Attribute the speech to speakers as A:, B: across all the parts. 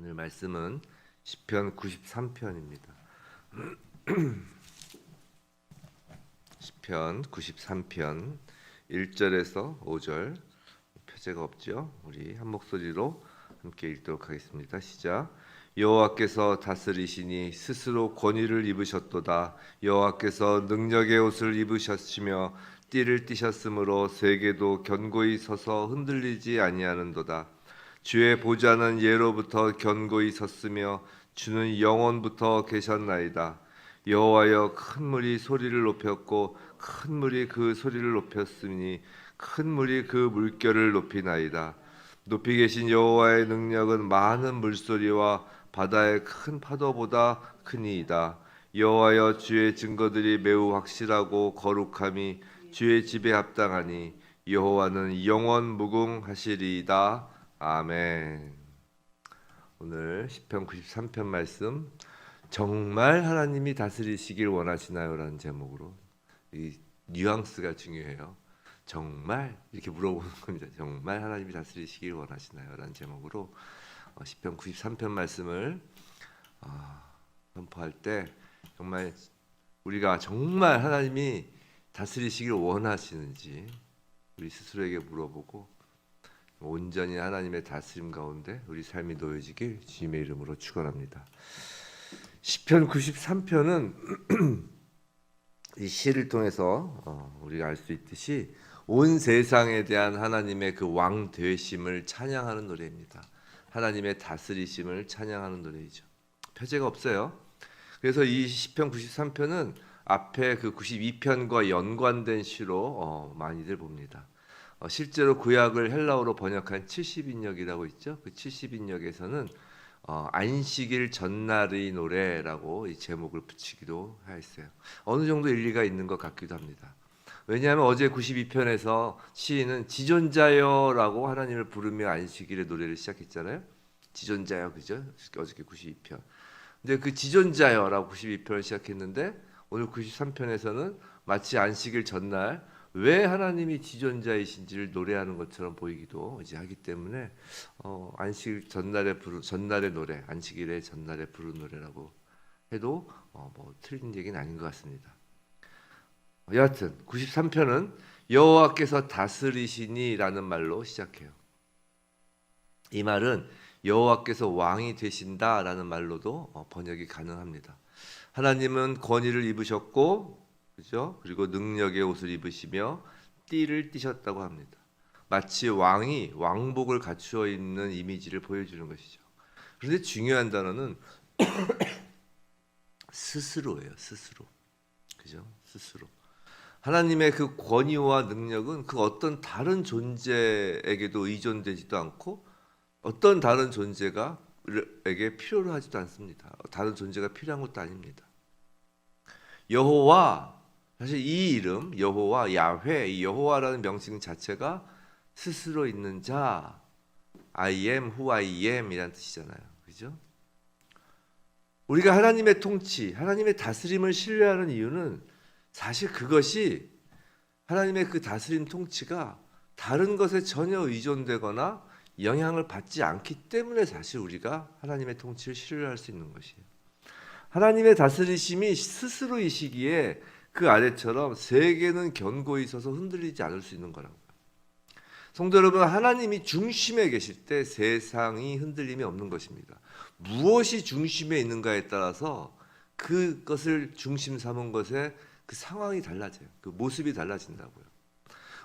A: 오늘 말씀은 시편 93편입니다. 시편 93편 1절에서 5절 표제가 없죠. 우리 한 목소리로 함께 읽도록 하겠습니다. 시작. 여호와께서 다스리시니 스스로 권위를 입으셨도다. 여호와께서 능력의 옷을 입으셨으며 띠를 띠셨으므로 세계도 견고히 서서 흔들리지 아니하는도다. 주의 보좌는 예로부터 견고히 섰으며 주는 영원부터 계셨나이다. 여호와여, 큰 물이 소리를 높였고 큰 물이 그 소리를 높였으니 큰 물이 그 물결을 높이나이다. 높이 계신 여호와의 능력은 많은 물소리와 바다의 큰 파도보다 크니이다. 여호와여, 주의 증거들이 매우 확실하고 거룩함이 주의 집에 합당하니 여호와는 영원 무궁하시리이다. 아멘. 오늘 시편 93편 말씀, 정말 하나님이 다스리시길 원하시나요? 라는 제목으로. 이 뉘앙스가 중요해요. 정말 이렇게 물어보는 겁니다. 정말 하나님이 다스리시길 원하시나요? 라는 제목으로 시편 93편 말씀을 선포할 때 정말 우리가 정말 하나님이 다스리시길 원하시는지 우리 스스로에게 물어보고 온전히 하나님의 다스림 가운데 우리 삶이 놓여지길 주님의 이름으로 축원합니다. 시편 93편은 이 시를 통해서 우리가 알 수 있듯이 온 세상에 대한 하나님의 그 왕 되심을 찬양하는 노래입니다. 하나님의 다스리심을 찬양하는 노래이죠. 표제가 없어요. 그래서 이 시편 93편은 앞에 그 92편과 연관된 시로 많이들 봅니다. 실제로 구약을 헬라어로 번역한 70인역이라고 있죠. 그 70인역에서는 안식일 전날의 노래라고 이 제목을 붙이기도 했어요. 어느 정도 일리가 있는 것 같기도 합니다. 왜냐하면 어제 92편에서 시인은 지존자여라고 하나님을 부르며 안식일의 노래를 시작했잖아요. 지존자여, 그죠? 어저께 92편. 근데 그 지존자여라고 92편을 시작했는데 오늘 93편에서는 마치 안식일 전날 왜 하나님이 지존자이신지를 노래하는 것처럼 보이기도 이제 하기 때문에 안식 전날의 노래, 안식일의 전날에 부른 노래라고 해도 뭐 틀린 얘기는 아닌 것 같습니다. 여하튼 93편은 여호와께서 다스리시니라는 말로 시작해요. 이 말은 여호와께서 왕이 되신다라는 말로도 번역이 가능합니다. 하나님은 권위를 입으셨고, 그죠? 그리고 능력의 옷을 입으시며 띠를 띠셨다고 합니다. 마치 왕이 왕복을 갖추어 있는 이미지를 보여주는 것이죠. 그런데 중요한 단어는 스스로예요. 스스로. 그죠? 스스로. 하나님의 그 권위와 능력은 그 어떤 다른 존재에게도 의존되지도 않고 어떤 다른 존재에게 필요로 하지도 않습니다. 다른 존재가 필요한 것도 아닙니다. 여호와, 사실 이 이름 여호와, 야훼, 이 여호와라는 명칭 자체가 스스로 있는 자, I am who I am 이라는 뜻이잖아요. 그죠? 우리가 하나님의 통치, 하나님의 다스림을 신뢰하는 이유는 사실 그것이 하나님의 그 다스림 통치가 다른 것에 전혀 의존되거나 영향을 받지 않기 때문에 사실 우리가 하나님의 통치를 신뢰할 수 있는 것이에요. 하나님의 다스리심이 스스로이시기에 그 아래처럼 세계는 견고히 서서 흔들리지 않을 수 있는 거라고요. 성도 여러분, 하나님이 중심에 계실 때 세상이 흔들림이 없는 것입니다. 무엇이 중심에 있는가에 따라서 그것을 중심 삼은 것에 그 상황이 달라져요. 그 모습이 달라진다고요.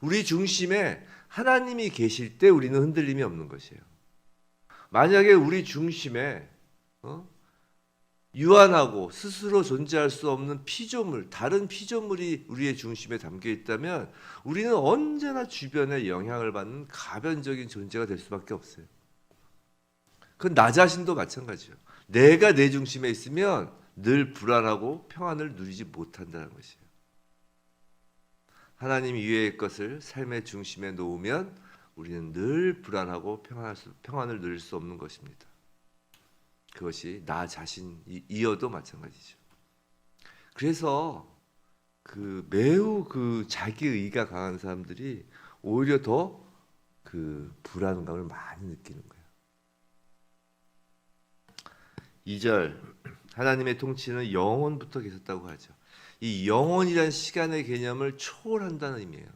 A: 우리 중심에 하나님이 계실 때 우리는 흔들림이 없는 것이에요. 만약에 우리 중심에 유한하고 스스로 존재할 수 없는 피조물, 다른 피조물이 우리의 중심에 담겨 있다면 우리는 언제나 주변에 영향을 받는 가변적인 존재가 될 수밖에 없어요. 그건 나 자신도 마찬가지예요. 내가 내 중심에 있으면 늘 불안하고 평안을 누리지 못한다는 것이에요. 하나님 이외의 것을 삶의 중심에 놓으면 우리는 늘 불안하고 평안을 누릴 수 없는 것입니다. 그것이 나 자신이어도 마찬가지죠. 그래서 매우 자기의가 강한 사람들이 오히려 더 불안감을 많이 느끼는 거예요. 2절 하나님의 통치는 영원부터 계셨다고 하죠. 이 영원이란 시간의 개념을 초월한다는 의미예요.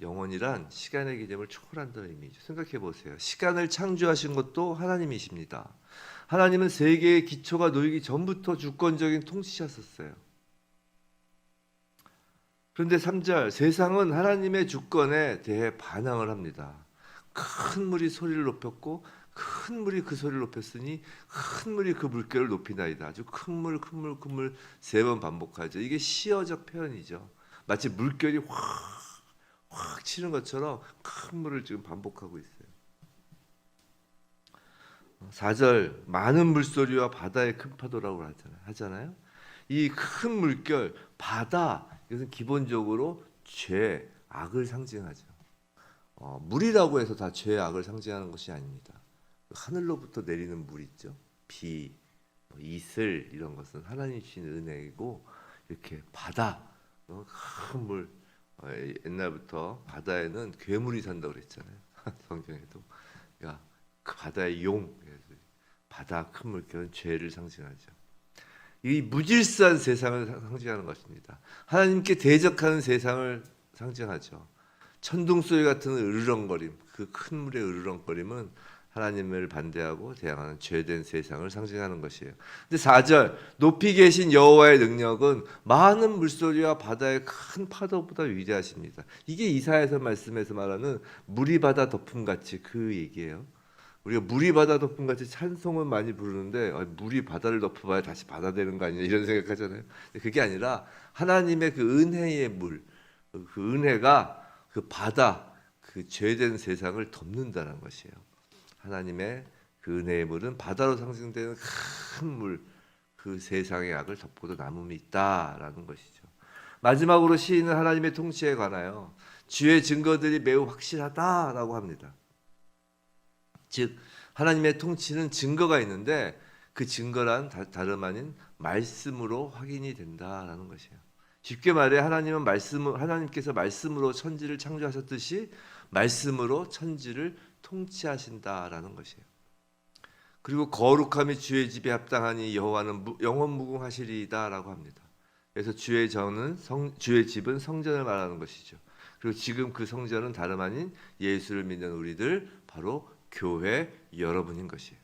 A: 영원이란 시간의 개념을 초월한다는 의미죠. 생각해 보세요. 시간을 창조하신 것도 하나님이십니다. 하나님은 세계의 기초가 놓이기 전부터 주권적인 통치자셨어요. 그런데 3절 세상은 하나님의 주권에 대해 반항을 합니다. 큰 물이 소리를 높였고 큰 물이 그 소리를 높였으니 큰 물이 그 물결을 높이나이다. 아주 큰 물, 큰 물, 큰 물 세 번 반복하죠. 이게 시어적 표현이죠. 마치 물결이 확 치는 것처럼 큰 물을 지금 반복하고 있어요. 4절 많은 물소리와 바다의 큰 파도라고 하잖아요. 이 큰 물결, 바다 이것은 기본적으로 죄, 악을 상징하죠. 물이라고 해서 다 죄, 악을 상징하는 것이 아닙니다. 하늘로부터 내리는 물 있죠. 비, 이슬 이런 것은 하나님 주신 은혜이고 이렇게 바다, 큰 물, 옛날부터 바다에는 괴물이 산다고 그랬잖아요. 성경에도. 야, 그 바다의 용, 바다 큰 물결은 죄를 상징하죠. 이 무질서한 세상을 상징하는 것입니다. 하나님께 대적하는 세상을 상징하죠. 천둥 소리 같은 으르렁거림, 그 큰 물의 으르렁거림은 하나님을 반대하고 대항하는 죄된 세상을 상징하는 것이에요. 근데 4절 높이 계신 여호와의 능력은 많은 물소리와 바다의 큰 파도보다 위대하십니다. 이게 이사야서 말씀에서 말하는 물이 바다 덮음같이 그 얘기예요. 우리가 물이 바다 덮음같이 찬송은 많이 부르는데 물이 바다를 덮어봐야 다시 바다 되는 거 아니냐 이런 생각하잖아요. 그게 아니라 하나님의 그 은혜의 물, 그 은혜가 그 바다, 그 죄된 세상을 덮는다는 것이에요. 하나님의 그 은혜의 물은 바다로 상징되는 큰 물, 그 세상의 악을 덮고도 남음이 있다라는 것이죠. 마지막으로 시인은 하나님의 통치에 관하여 주의 증거들이 매우 확실하다라고 합니다. 즉 하나님의 통치는 증거가 있는데 그 증거란 다름 아닌 말씀으로 확인이 된다라는 것이에요. 쉽게 말해 하나님께서 말씀으로 천지를 창조하셨듯이 말씀으로 천지를 통치하신다라는 것이에요. 그리고 거룩함이 주의 집에 합당하니 여호와는 영원 무궁하시리이다라고 합니다. 그래서 주의 집은 성전을 말하는 것이죠. 그리고 지금 그 성전은 다름 아닌 예수를 믿는 우리들 바로 교회 여러분인 것이에요.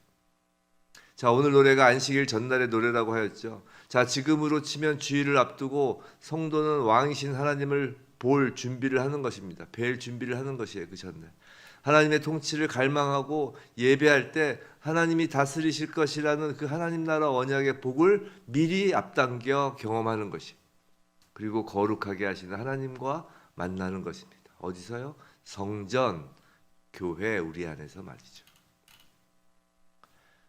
A: 자, 오늘 노래가 안식일 전날의 노래라고 하였죠. 자, 지금으로 치면 주일을 앞두고 성도는 왕이신 하나님을 볼 준비를 하는 것입니다. 뵐 준비를 하는 것이에요. 그 전날. 하나님의 통치를 갈망하고 예배할 때 하나님이 다스리실 것이라는 그 하나님 나라 언약의 복을 미리 앞당겨 경험하는 것이. 그리고 거룩하게 하시는 하나님과 만나는 것입니다. 어디서요? 성전, 교회 우리 안에서 말이죠.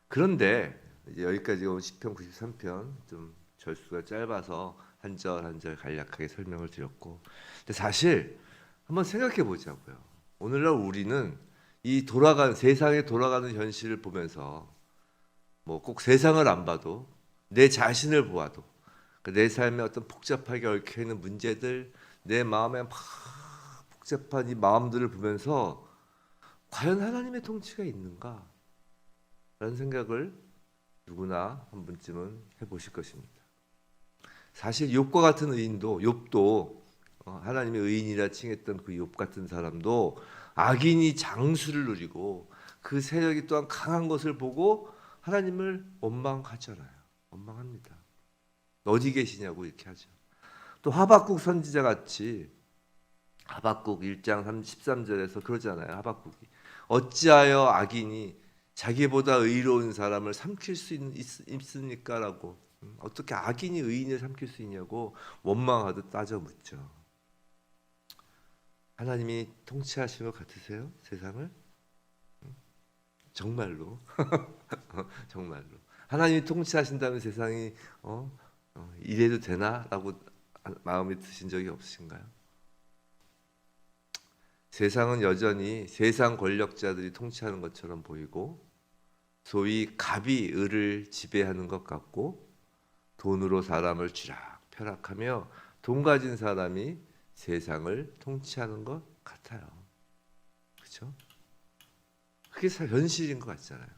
A: 그런데 이제 여기까지 온 시편 93편 좀 절수가 짧아서 한 절 한 절 간략하게 설명을 드렸고, 근데 사실 한번 생각해 보자고요. 오늘날 우리는 이 세상에 돌아가는 현실을 보면서 뭐 꼭 세상을 안 봐도 내 자신을 보아도 내 삶에 어떤 복잡하게 얽혀 있는 문제들, 내 마음에 막 복잡한 이 마음들을 보면서 과연 하나님의 통치가 있는가? 라는 생각을 누구나 한 번쯤은 해보실 것입니다. 사실 욥과 같은 욥도 하나님의 의인이라 칭했던 그 욥 같은 사람도 악인이 장수를 누리고 그 세력이 또한 강한 것을 보고 하나님을 원망하잖아요. 원망합니다. 어디 계시냐고 이렇게 하죠. 또 하박국 선지자 같이 하박국 1장 13절에서 그러잖아요. 하박국이 어찌하여 악인이 자기보다 의로운 사람을 삼킬 수 있습니까? 라고 어떻게 악인이 의인을 삼킬 수 있냐고 원망하듯 따져 묻죠. 하나님이 통치하신 것 같으세요? 세상을? 정말로? 정말로 하나님이 통치하신다면 세상이 이래도 되나? 라고 마음이 드신 적이 없으신가요? 세상은 여전히 세상 권력자들이 통치하는 것처럼 보이고 소위 갑이 을을 지배하는 것 같고 돈으로 사람을 쥐락펴락하며 돈 가진 사람이 세상을 통치하는 것 같아요. 그렇죠? 그게 현실인 것 같잖아요.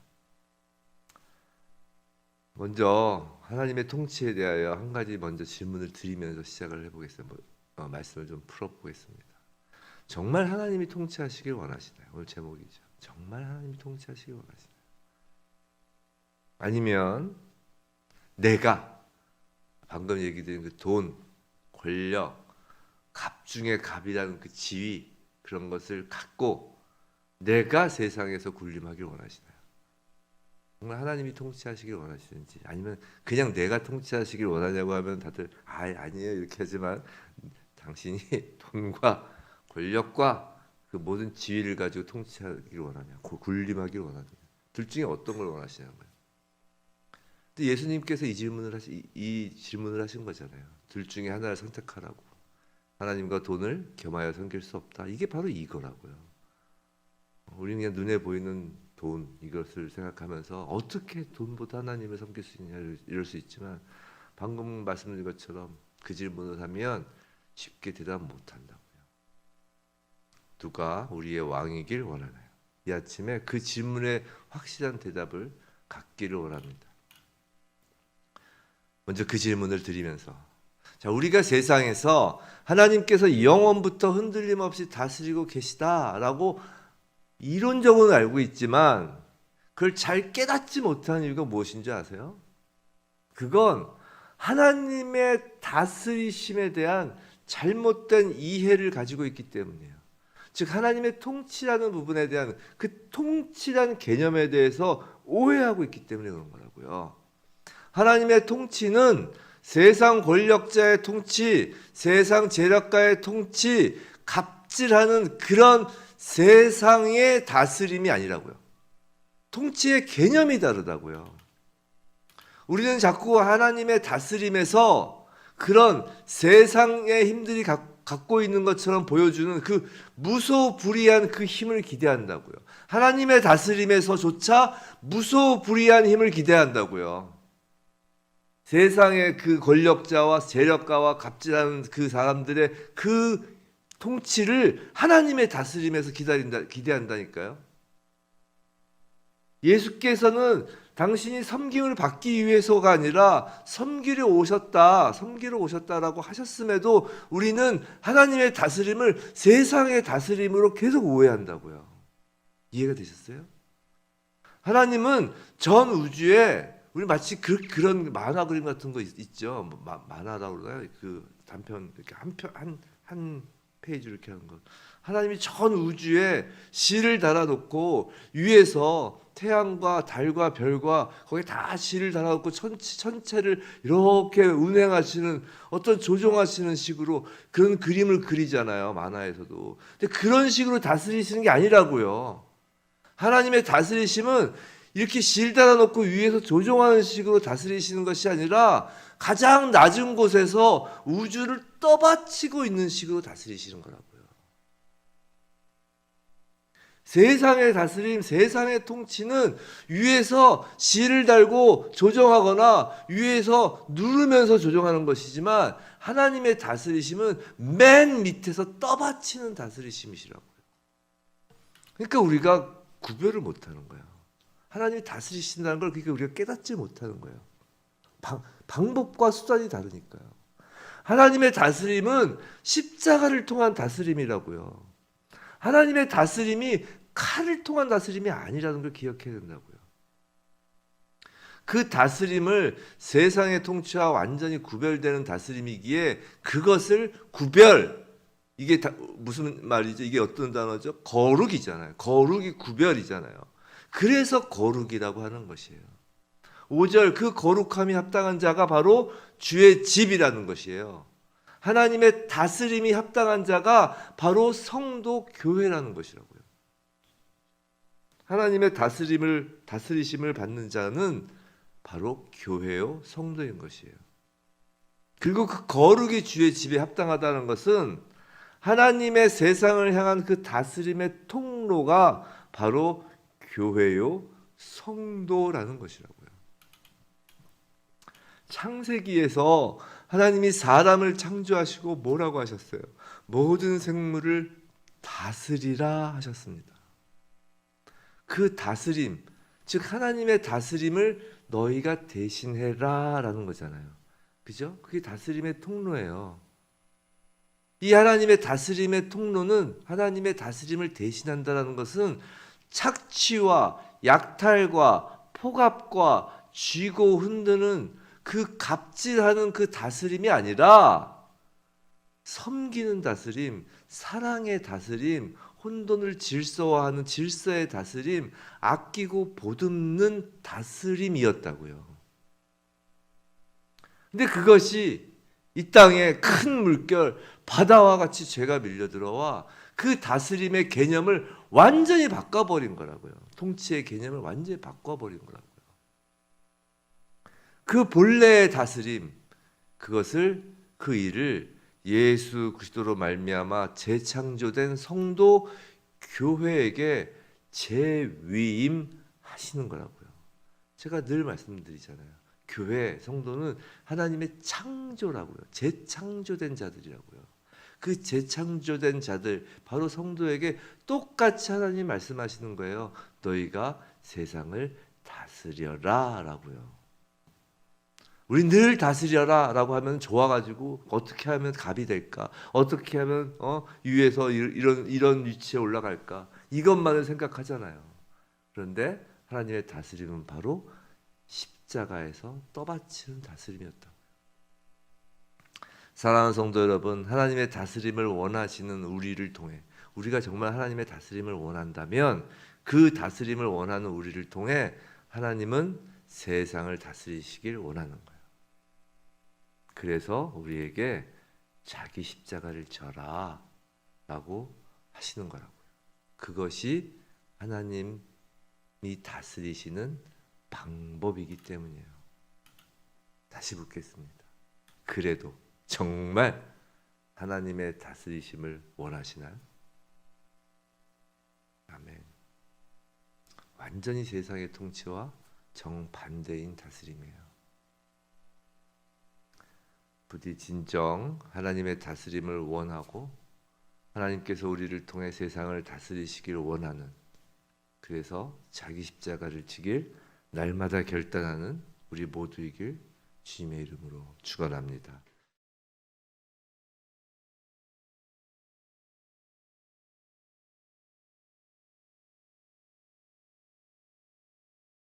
A: 먼저 하나님의 통치에 대하여 한 가지 먼저 질문을 드리면서 시작을 해보겠습니다. 말씀을 좀 풀어보겠습니다. 정말 하나님이 통치하시길 원하시나요? 오늘 제목이죠. 정말 하나님이 통치하시길 원하시나요? 아니면 내가 방금 얘기 드린 그 돈, 권력, 갑 중에 갑이라는 그 지위, 그런 것을 갖고 내가 세상에서 군림하길 원하시나요? 정말 하나님이 통치하시길 원하시는지, 아니면 그냥 내가 통치하시길 원하냐고 하면 다들 아니에요 이렇게 하지만, 당신이 돈과 권력과 그 모든 지위를 가지고 통치하기를 원하냐, 군림하기를 원하냐, 둘 중에 어떤 걸 원하시냐는 거예요. 근데 예수님께서 이 질문을 하신 거잖아요. 둘 중에 하나를 선택하라고. 하나님과 돈을 겸하여 섬길 수 없다. 이게 바로 이거라고요. 우리는 그냥 눈에 보이는 돈, 이것을 생각하면서 어떻게 돈보다 하나님을 섬길 수 있냐 이럴 수 있지만, 방금 말씀드린 것처럼 그 질문을 하면 쉽게 대답 못한다고요. 누가 우리의 왕이길 원하나요? 이 아침에 그 질문에 확실한 대답을 갖기를 원합니다. 먼저 그 질문을 드리면서, 자, 우리가 세상에서 하나님께서 영원부터 흔들림 없이 다스리고 계시다라고 이론적으로는 알고 있지만 그걸 잘 깨닫지 못하는 이유가 무엇인지 아세요? 그건 하나님의 다스리심에 대한 잘못된 이해를 가지고 있기 때문이에요. 즉 하나님의 통치라는 부분에 대한 그 통치라는 개념에 대해서 오해하고 있기 때문에 그런 거라고요. 하나님의 통치는 세상 권력자의 통치, 세상 재력가의 통치, 갑질하는 그런 세상의 다스림이 아니라고요. 통치의 개념이 다르다고요. 우리는 자꾸 하나님의 다스림에서 그런 세상의 힘들이 갖고 있는 것처럼 보여주는 그 무소불위한 그 힘을 기대한다고요. 하나님의 다스림에서조차 무소불위한 힘을 기대한다고요. 세상의 그 권력자와 재력가와 갑질하는 그 사람들의 그 통치를 하나님의 다스림에서 기대한다니까요. 예수께서는 당신이 섬김을 받기 위해서가 아니라 섬기러 오셨다라고 하셨음에도 우리는 하나님의 다스림을 세상의 다스림으로 계속 오해한다고요. 이해가 되셨어요? 하나님은 전 우주에, 우리 마치 그런 만화 그림 같은 거 있죠. 만화라고 그러나요? 그 단편 이렇게 한 페이지로 이렇게 하는 거. 하나님이 전 우주에 실을 달아놓고 위에서 태양과 달과 별과 거기에 다 실을 달아놓고 전체를 이렇게 운행하시는, 어떤 조종하시는 식으로 그런 그림을 그리잖아요, 만화에서도. 근데 그런 식으로 다스리시는 게 아니라고요. 하나님의 다스리심은 이렇게 실 달아놓고 위에서 조종하는 식으로 다스리시는 것이 아니라 가장 낮은 곳에서 우주를 떠받치고 있는 식으로 다스리시는 거라고요. 세상의 다스림, 세상의 통치는 위에서 실을 달고 조정하거나 위에서 누르면서 조정하는 것이지만, 하나님의 다스리심은 맨 밑에서 떠받치는 다스리심이시라고요. 그러니까 우리가 구별을 못하는 거예요. 하나님이 다스리신다는 걸 그러니까 우리가 깨닫지 못하는 거예요. 방법과 수단이 다르니까요. 하나님의 다스림은 십자가를 통한 다스림이라고요. 하나님의 다스림이 칼을 통한 다스림이 아니라는 걸 기억해야 된다고요. 그 다스림을 세상의 통치와 완전히 구별되는 다스림이기에 그것을 이게 무슨 말이죠? 이게 어떤 단어죠? 거룩이잖아요. 거룩이 구별이잖아요. 그래서 거룩이라고 하는 것이에요. 5절, 그 거룩함이 합당한 자가 바로 주의 집이라는 것이에요. 하나님의 다스림이 합당한 자가 바로 성도 교회라는 것이라고요. 하나님의 다스리심을 받는 자는 바로 교회요, 성도인 것이에요. 그리고 그 거룩이 주의 집에 합당하다는 것은 하나님의 세상을 향한 그 다스림의 통로가 바로 교회요, 성도라는 것이라고요. 창세기에서 하나님이 사람을 창조하시고 뭐라고 하셨어요? 모든 생물을 다스리라 하셨습니다. 그 다스림, 즉 하나님의 다스림을 너희가 대신해라라는 거잖아요. 그죠? 그게 다스림의 통로예요. 이 하나님의 다스림의 통로는 하나님의 다스림을 대신한다는 것은 착취와 약탈과 폭압과 쥐고 흔드는 그 갑질하는 그 다스림이 아니라 섬기는 다스림, 사랑의 다스림, 혼돈을 질서화하는 질서의 다스림, 아끼고 보듬는 다스림이었다고요. 근데 그것이 이 땅에 큰 물결, 바다와 같이 죄가 밀려들어와 그 다스림의 개념을 완전히 바꿔버린 거라고요. 통치의 개념을 완전히 바꿔버린 거라고요. 그 본래의 다스림, 그것을 그 일을 예수 그리스도로 말미암아 재창조된 성도 교회에게 재위임하시는 거라고요. 제가 늘 말씀드리잖아요. 교회 성도는 하나님의 창조라고요. 재창조된 자들이라고요. 그 재창조된 자들 바로 성도에게 똑같이 하나님 말씀하시는 거예요. 너희가 세상을 다스려라라고요. 우리 늘 다스려라라고 하면 좋아가지고 어떻게 하면 갑이 될까? 어떻게 하면 위에서 이런 위치에 올라갈까? 이것만을 생각하잖아요. 그런데 하나님의 다스림은 바로 십자가에서 떠받치는 다스림이었다. 사랑하는 성도 여러분, 하나님의 다스림을 원하시는 우리를 통해 우리가 정말 하나님의 다스림을 원한다면 그 다스림을 원하는 우리를 통해 하나님은 세상을 다스리시길 원하는 거예요. 그래서 우리에게 자기 십자가를 져라 라고 하시는 거라고요. 그것이 하나님이 다스리시는 방법이기 때문이에요. 다시 묻겠습니다. 그래도 정말 하나님의 다스리심을 원하시나요? 아멘. 완전히 세상의 통치와 정반대인 다스림이에요. 부디 진정 하나님의 다스림을 원하고 하나님께서 우리를 통해 세상을 다스리시길 원하는, 그래서 자기 십자가를 지길 날마다 결단하는 우리 모두이길 주님의 이름으로 축원합니다.